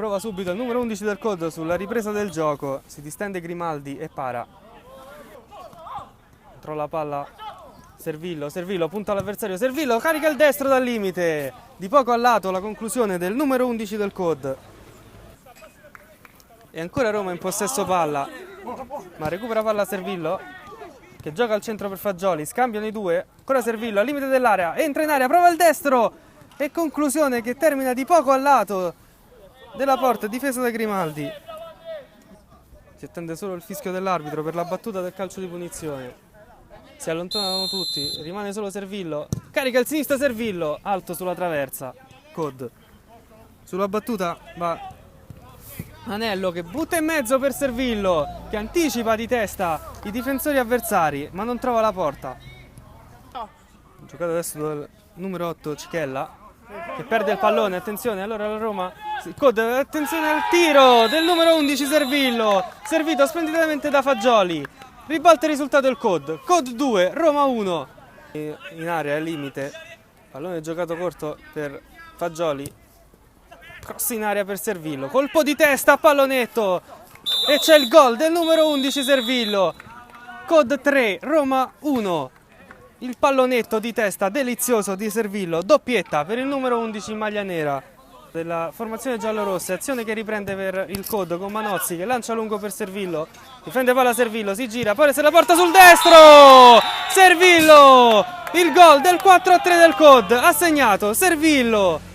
prova subito il numero 11 del COD sulla ripresa del gioco, si distende Grimaldi e para. Controlla la palla Servillo, Servillo punta all'avversario, Servillo carica il destro dal limite, di poco a lato la conclusione del numero 11 del COD. E ancora Roma in possesso palla, ma recupera palla Servillo, che gioca al centro per Fagioli, scambiano i due, ancora Servillo al limite dell'area, entra in area, prova il destro e conclusione che termina di poco a lato della porta, difesa da Grimaldi. Si attende solo il fischio dell'arbitro per la battuta del calcio di punizione. Si allontanano tutti, rimane solo Servillo, carica il sinistro Servillo, alto sulla traversa, COD. Sulla battuta va Anello che butta in mezzo per Servillo, che anticipa di testa i difensori avversari, ma non trova la porta. Giocato adesso dal numero 8 Cichella, che perde il pallone, attenzione, allora la Roma, COD, attenzione al tiro del numero 11 Servillo, servito splendidamente da Fagioli. Ribalta il risultato del COD, COD 2, Roma 1. In area al limite, pallone giocato corto per Fagioli, cross in area per Servillo, colpo di testa a pallonetto e c'è il gol del numero 11 Servillo. COD 3, Roma 1. Il pallonetto di testa delizioso di Servillo, doppietta per il numero 11 in maglia nera della formazione giallorossa, azione che riprende per il COD con Manozzi che lancia lungo per Servillo, difende palla Servillo, si gira, poi se la porta sul destro, Servillo, il gol del 4-3 del COD, ha segnato Servillo.